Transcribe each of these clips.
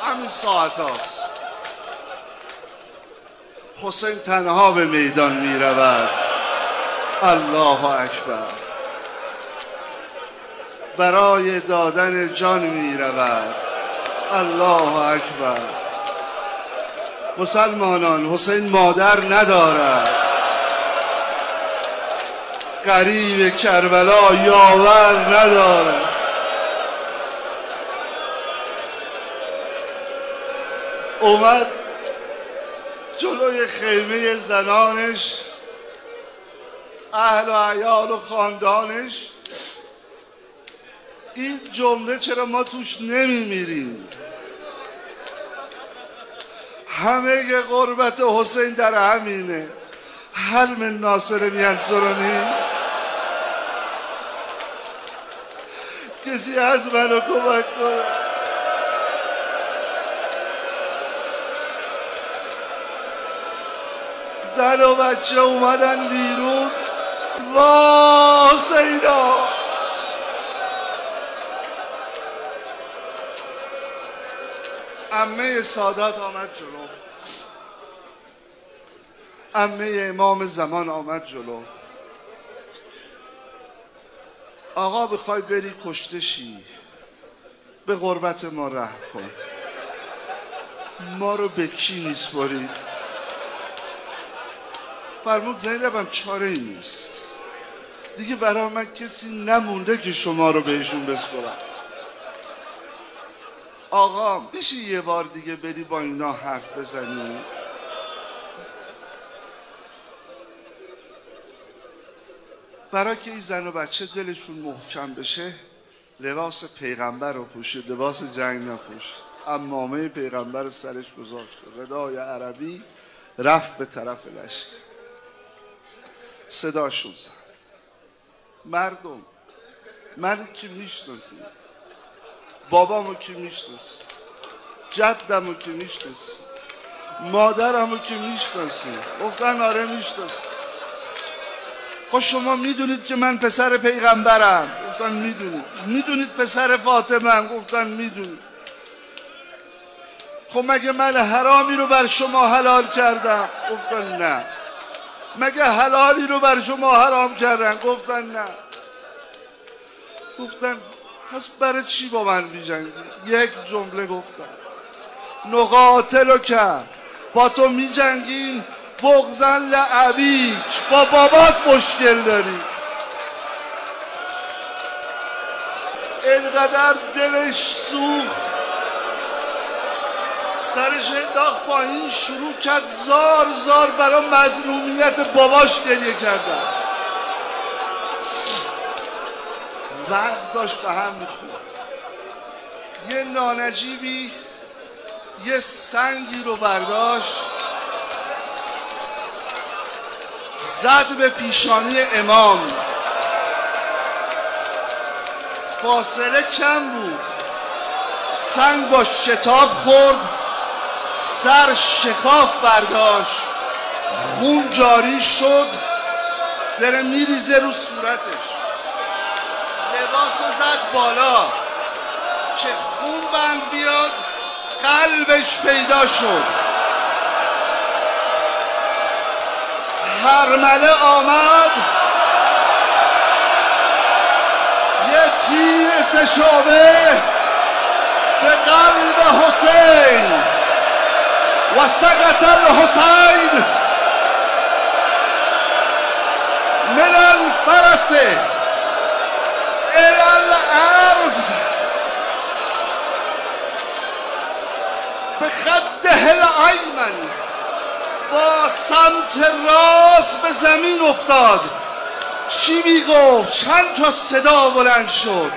همین ساعت هاست. حسین تنها به میدان می رود. الله اکبر. برای دادن جان می رود. الله اکبر. مسلمانان، حسین مادر ندارد. غریب کربلا یاور ندارد. اومد جلوی خیمه زنانش، اهل و عیال و خاندانش. این جمله چرا ما توش نمیمیریم؟ همه غربت حسین در همینه. هل من ناصر ینصرنی؟ کسی از منو کمک کنه. زن و بچه اومدن بیرون. وا حسینا. عمه سادات آمد جلو. عمه امام زمان آمد جلو. آقا بخوای بری کشته شی، به غربت ما رحم کن. ما رو به کی میسپاری؟ فرمود زینبم چاره ای نیست دیگه، برای من کسی نمونده که شما رو بهشون بسپارم. آقا میشه یه بار دیگه بری با اینا حرف بزنی؟ برای که این زن و بچه دلشون محکم بشه لباس پیغمبر رو پوشید، لباس جنگ نپوشید. عمامه پیغمبر سرش گذاشت، ردای عربی رفت به طرف لشکر. صداشون زد. مردم، من که میشناسی، بابامو که میشناسی، جدمو که میشناسی، مادرمو که میشناسی. گفتن آره میشناسی. خب شما میدونید که من پسر پیغمبرم؟ گفتن میدونید. میدونید پسر فاطمه‌ام؟ گفتن میدونید. خب مگه من حرامی رو بر شما حلال کردم؟ گفتن نه. مگه حلالی رو بر شما حرام کردن؟ گفتن نه. گفتن پس برای چی با من میجنگی؟ یک جمله گفتن، نقاتلک، با تو میجنگیم بغضا لابیک، با بابات مشکل داری. اینقدر دلش سوخت، سرش انداخت پایین، شروع کرد زار زار برای مظلومیت باباش گریه کردن. وضع داشت به هم میخورد. یه نانجیبی یه سنگی رو برداشت، زد به پیشانی امام. فاصله کم بود، سنگ با شتاب خورد، سر شکاف برداشت، خون جاری شد، داره میریزه رو صورتش. لباس زد بالا که خون بند بیاد، قلبش پیدا شد. هرمله آمد، یه تیر سه شعبه به قلب حسین و سقط الحسین من الفرس الى الارض به خده الایمن. با سمت راست به زمین افتاد. چی میگفت؟ چند تا صدا بلند شد.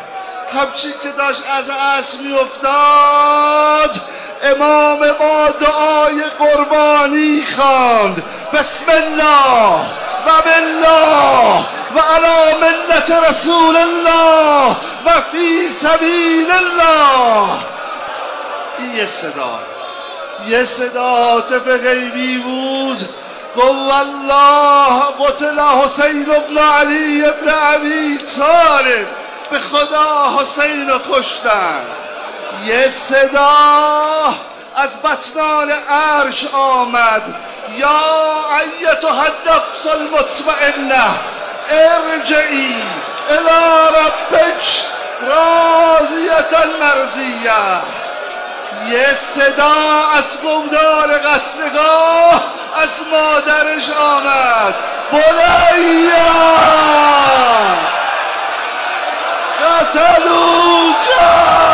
همچین که داشت از اسب میافتاد، امام ما دعای قربانی خواند. بسم الله و بالله و علی ملت رسول الله و فی سبیل الله. این یه صدا عاطف غیبی بود. گو والله قتل حسین ابن علی ابن ابی طالب به خدا حسین رو کشتن. یه صدا از بطنان عرش آمد، یا ایتها النفس المطمئنه ارجعی الی ربک راضیة مرضیه. یه صدا از گمدار قتلگاه از مادرش آمد، بنیا قتلوکه.